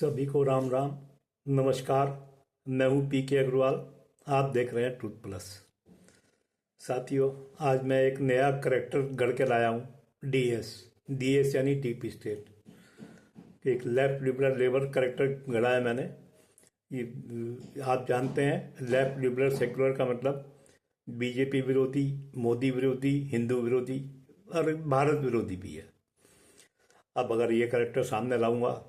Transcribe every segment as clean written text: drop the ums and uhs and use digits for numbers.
सभी को राम राम। नमस्कार। मैं हूं पी के अग्रवाल। आप देख रहे हैं ट्रूथ प्लस। साथियों, आज मैं एक नया करेक्टर गढ़ के लाया हूं। डीएस। डीएस यानी डीप स्टेट। एक लेफ्ट लिबरल लेबर करेक्टर गढ़ा है मैंने। ये आप जानते हैं, लेफ्ट लिबरल सेकुलर का मतलब बीजेपी विरोधी, मोदी विरोधी, हिंदू विरोधी और भारत विरोधी भी है। अब अगर ये करेक्टर सामने लाऊंगा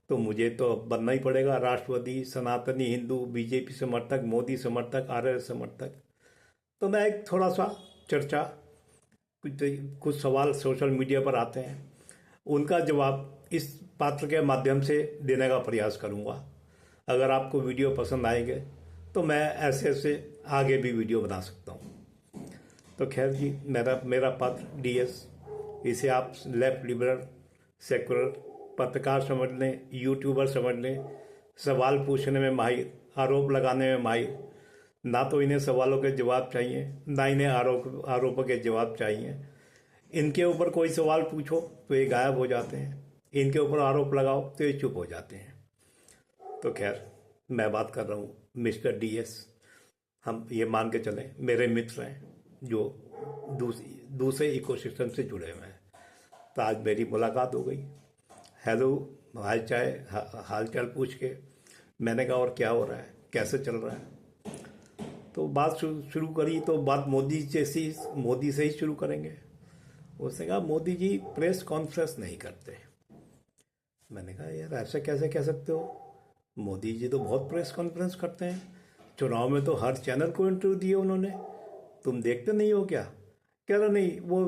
तो मुझे तो बनना ही पड़ेगा राष्ट्रवादी, सनातनी हिंदू, बीजेपी समर्थक, मोदी समर्थक, आरएस समर्थक। तो मैं एक थोड़ा सा चर्चा, कुछ कुछ सवाल सोशल मीडिया पर आते हैं, उनका जवाब इस पात्र के माध्यम से देने का प्रयास करूंगा। अगर आपको वीडियो पसंद आएंगे तो मैं ऐसे ऐसे आगे भी वीडियो बना सकता हूँ। तो खैर जी, मेरा मेरा पात्र डीएस, इसे आप लेफ्ट लिबरल सेकुलर पत्रकार समझ लें, यूट्यूबर समझ लें। सवाल पूछने में माहिर, आरोप लगाने में माहिर। ना तो इन्हें सवालों के जवाब चाहिए, ना इन्हें आरोपों के जवाब चाहिए। इनके ऊपर कोई सवाल पूछो तो ये गायब हो जाते हैं, इनके ऊपर आरोप लगाओ तो ये चुप हो जाते हैं। तो खैर, मैं बात कर रहा हूँ मिस्टर डीएस। हम ये मान के चलें मेरे मित्र हैं जो दूसरे इकोसिस्टम से जुड़े हुए हैं। तो आज मेरी मुलाकात हो गई। हेलो, हाल चाल पूछ के मैंने कहा और क्या हो रहा है, कैसे चल रहा है। तो बात शुरू करी तो बात मोदी से ही शुरू करेंगे। उसने कहा मोदी जी प्रेस कॉन्फ्रेंस नहीं करते। मैंने कहा यार ऐसे कैसे कह सकते हो, मोदी जी तो बहुत प्रेस कॉन्फ्रेंस करते हैं। चुनाव में तो हर चैनल को इंटरव्यू दिए उन्होंने, तुम देखते नहीं हो क्या। कह रहा नहीं, वो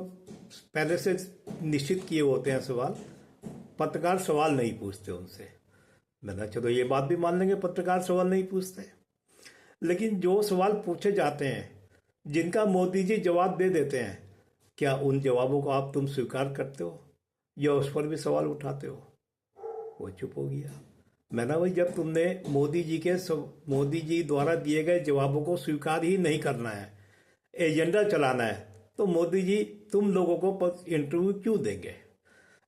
पहले से निश्चित किए होते हैं सवाल, पत्रकार सवाल नहीं पूछते उनसे। मैंने चलो ये बात भी मान लेंगे, पत्रकार सवाल नहीं पूछते। लेकिन जो सवाल पूछे जाते हैं, जिनका मोदी जी जवाब दे देते हैं, क्या उन जवाबों को तुम स्वीकार करते हो या उस पर भी सवाल उठाते हो। वो चुप हो गया। मैंने भाई, जब तुमने मोदी जी द्वारा दिए गए जवाबों को स्वीकार ही नहीं करना है, एजेंडा चलाना है, तो मोदी जी तुम लोगों को इंटरव्यू क्यों देंगे।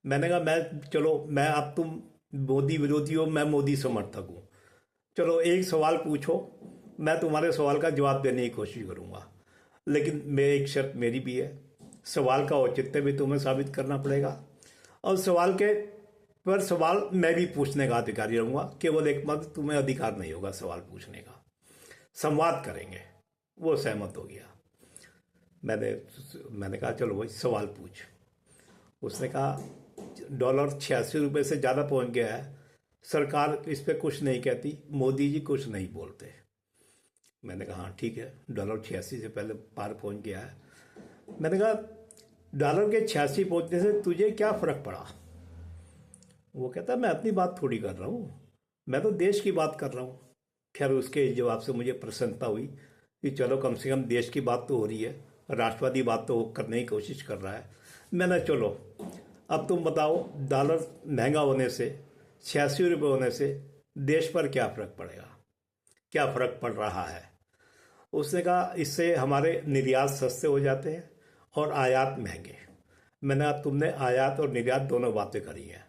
मैंने कहा मैं अब तुम मोदी विरोधी हो, मैं मोदी समर्थक हूँ। चलो एक सवाल पूछो, मैं तुम्हारे सवाल का जवाब देने की कोशिश करूंगा। लेकिन एक शर्त मेरी भी है, सवाल का औचित्य भी तुम्हें साबित करना पड़ेगा और सवाल मैं भी पूछने का अधिकारी रहूंगा। केवल एक मत तुम्हें अधिकार नहीं होगा सवाल पूछने का। संवाद करेंगे। वो सहमत हो गया। मैंने कहा चलो भाई सवाल पूछ। उसने कहा $86 से ज़्यादा पहुंच गया है, सरकार इस पर कुछ नहीं कहती, मोदी जी कुछ नहीं बोलते। मैंने कहा हाँ ठीक है, $86 से पहले पार पहुंच गया है। मैंने कहा डॉलर के 86 पहुंचने से तुझे क्या फर्क पड़ा। वो कहता मैं अपनी बात थोड़ी कर रहा हूँ, मैं तो देश की बात कर रहा हूँ। खैर, उसके जवाब से मुझे प्रसन्नता हुई कि चलो कम से कम देश की बात तो हो रही है, राष्ट्रवादी बात तो करने की कोशिश कर रहा है। मैंने चलो अब तुम बताओ, डॉलर महंगा होने से, $86 होने से देश पर क्या फर्क पड़ेगा, क्या फर्क पड़ रहा है। उसने कहा इससे हमारे निर्यात सस्ते हो जाते हैं और आयात महंगे। मैंने कहा तुमने आयात और निर्यात दोनों बातें करी हैं।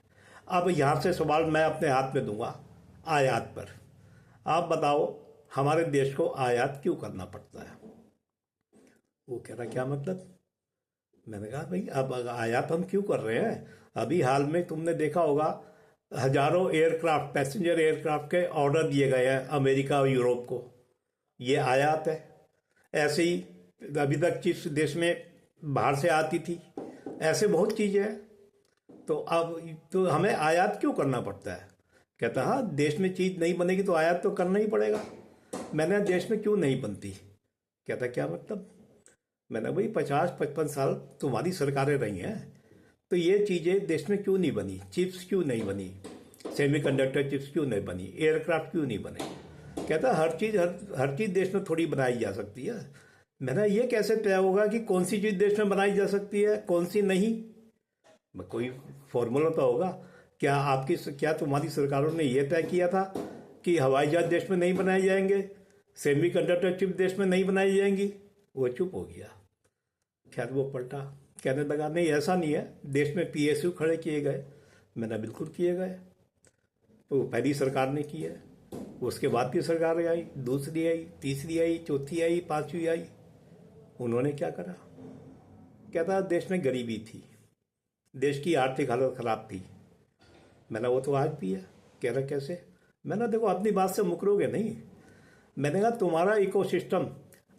अब यहाँ से सवाल मैं अपने हाथ में दूंगा आयात पर। आप बताओ हमारे देश को आयात क्यों करना पड़ता है। वो कह रहा क्या मतलब। मैंने कहा भाई अब आयात हम क्यों कर रहे हैं। अभी हाल में तुमने देखा होगा, हजारों एयरक्राफ्ट, पैसेंजर एयरक्राफ्ट के ऑर्डर दिए गए हैं अमेरिका और यूरोप को। ये आयात है। ऐसे ही अभी तक जिस देश में बाहर से आती थी, ऐसे बहुत चीजें हैं। तो अब तो हमें आयात क्यों करना पड़ता है। कहता हाँ, देश में चीज नहीं बनेगी तो आयात तो करना ही पड़ेगा। मैंने देश में क्यों नहीं बनती। कहता क्या मतलब। मैंने भाई 50-55 साल तुम्हारी सरकारें रही हैं, तो ये चीजें देश में क्यों नहीं बनी, चिप्स क्यों नहीं बनी, सेमीकंडक्टर चिप्स क्यों नहीं बनी, एयरक्राफ्ट क्यों नहीं बने। कहता हर चीज देश में थोड़ी बनाई जा सकती है। मैंने ये कैसे तय होगा कि कौन सी चीज देश में बनाई जा सकती है, कौन सी नहीं। कोई फॉर्मूला तो होगा। क्या तुम्हारी सरकारों ने यह तय किया था कि हवाई जहाज देश में नहीं बनाए जाएंगे, सेमीकंडक्टर चिप देश में नहीं बनाई जाएंगी। वो चुप हो गया। खैर, वो पलटा, कहने लगा नहीं ऐसा नहीं है, देश में पीएसयू खड़े किए गए। मैंने बिल्कुल किए गए। तो पहली सरकार ने की है। उसके बाद भी सरकार आई, दूसरी आई, तीसरी आई, चौथी आई, पांचवी आई। उन्होंने क्या करा? कहता देश में गरीबी थी, देश की आर्थिक हालत खराब थी। मैंने वो तो आज भी है। कह रहा कैसे? मैंने देखो अपनी बात से मुकरोगे नहीं। मैंने कहा तुम्हारा इकोसिस्टम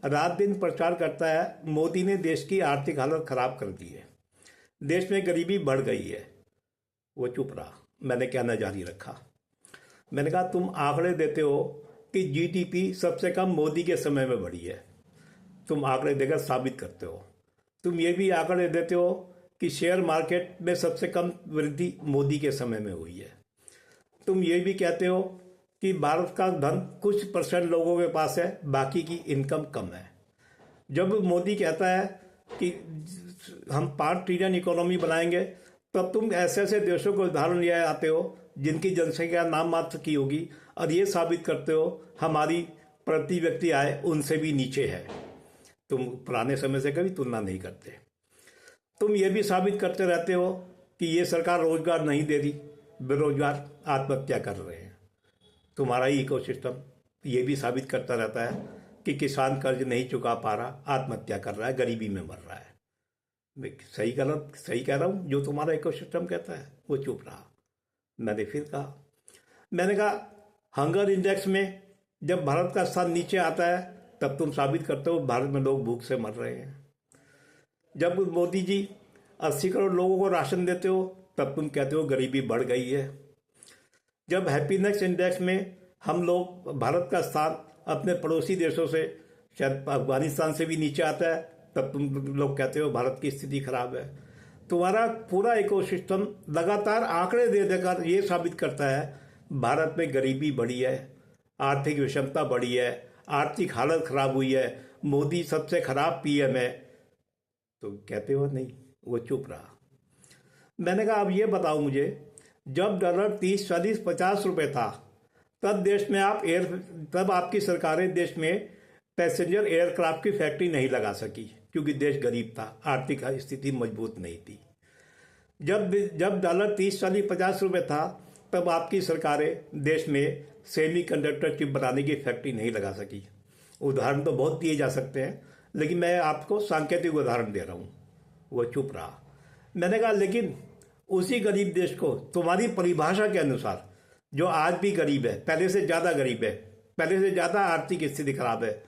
रात दिन प्रचार करता है मोदी ने देश की आर्थिक हालत खराब कर दी है, देश में गरीबी बढ़ गई है। वो चुप रहा। मैंने कहना जारी रखा। मैंने कहा तुम आंकड़े देते हो कि जीडीपी सबसे कम मोदी के समय में बढ़ी है, तुम आंकड़े देकर साबित करते हो। तुम ये भी आंकड़े देते हो कि शेयर मार्केट में सबसे कम वृद्धि मोदी के समय में हुई है। तुम ये भी कहते हो कि भारत का धन कुछ % लोगों के पास है, बाकी की इनकम कम है। जब मोदी कहता है कि हम 5 ट्रिलियन इकोनॉमी बनाएंगे, तब तुम ऐसे ऐसे देशों को उदाहरण ले आते हो जिनकी जनसंख्या नाम मात्र की होगी और ये साबित करते हो हमारी प्रति व्यक्ति आय उनसे भी नीचे है। तुम पुराने समय से कभी तुलना नहीं करते। तुम ये भी साबित करते रहते हो कि ये सरकार रोजगार नहीं दे रही, बेरोजगार आत्महत्या कर रहे हैं। तुम्हारा ही इकोसिस्टम ये भी साबित करता रहता है कि किसान कर्ज नहीं चुका पा रहा, आत्महत्या कर रहा है, गरीबी में मर रहा है। सही गलत सही कह रहा हूँ जो तुम्हारा इकोसिस्टम कहता है? वो चुप रहा। मैंने फिर कहा, मैंने कहा हंगर इंडेक्स में जब भारत का स्थान नीचे आता है तब तुम साबित करते हो भारत में लोग भूख से मर रहे हैं। जब मोदी जी 80 करोड़ लोगों को राशन देते हो तब तुम कहते हो गरीबी बढ़ गई है। जब हैप्पीनेस इंडेक्स में हम लोग भारत का स्थान अपने पड़ोसी देशों से, शायद अफगानिस्तान से भी नीचे आता है, तब तुम लोग कहते हो भारत की स्थिति खराब है। तुम्हारा पूरा इकोसिस्टम लगातार आंकड़े दे देकर ये साबित करता है भारत में गरीबी बढ़ी है, आर्थिक विषमता बढ़ी है, आर्थिक हालत खराब हुई है, मोदी सबसे खराब पीएम है। तो कहते हो नहीं। वो चुप रहा। मैंने कहा अब ये बताओ मुझे, जब डॉलर 30, 40, 50 रुपए था तब आपकी सरकारें देश में पैसेंजर एयरक्राफ्ट की फैक्ट्री नहीं लगा सकी क्योंकि देश गरीब था, आर्थिक स्थिति मजबूत नहीं थी। जब डॉलर 30, 40, 50 रुपए था तब आपकी सरकारें देश में सेमीकंडक्टर चिप बनाने की फैक्ट्री नहीं लगा सकी। उदाहरण तो बहुत दिए जा सकते हैं, लेकिन मैं आपको सांकेतिक उदाहरण दे रहा हूँ। वो चुप रहा। मैंने कहा लेकिन उसी गरीब देश को तुम्हारी परिभाषा के अनुसार, जो आज भी गरीब है, पहले से ज़्यादा गरीब है, पहले से ज़्यादा आर्थिक स्थिति खराब है,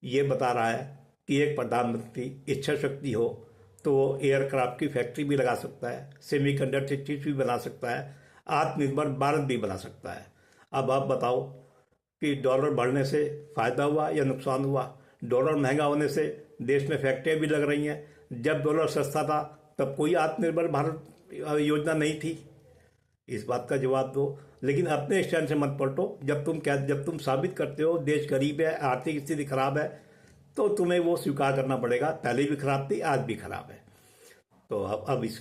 ये बता रहा है कि एक प्रधानमंत्री इच्छा शक्ति हो तो वो एयरक्राफ्ट की फैक्ट्री भी लगा सकता है, सेमीकंडक्टर चिप्स भी बना सकता है, आत्मनिर्भर भारत भी बना सकता है। अब आप बताओ कि डॉलर बढ़ने से फ़ायदा हुआ या नुकसान हुआ? डॉलर महंगा होने से देश में फैक्ट्रियाँ भी लग रही हैं। जब डॉलर सस्ता था तब कोई आत्मनिर्भर भारत योजना नहीं थी। इस बात का जवाब दो। लेकिन अपने स्टैंड से मत पलटो। जब तुम साबित करते हो देश गरीब है, आर्थिक स्थिति खराब है, तो तुम्हें वो स्वीकार करना पड़ेगा, पहले भी खराब थी, आज भी खराब है। तो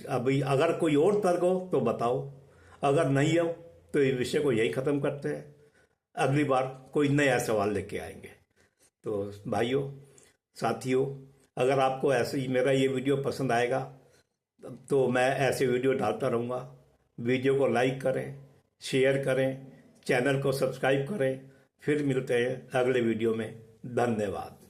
अभी अगर कोई और तर्क हो तो बताओ, अगर नहीं हो तो इस विषय को यही ख़त्म करते हैं। अगली बार कोई नया सवाल लेके आएंगे। तो भाइयों, साथियों, अगर आपको ऐसे ही मेरा ये वीडियो पसंद आएगा तो मैं ऐसे वीडियो डालता रहूँगा। वीडियो को लाइक करें, शेयर करें, चैनल को सब्सक्राइब करें। फिर मिलते हैं अगले वीडियो में। धन्यवाद।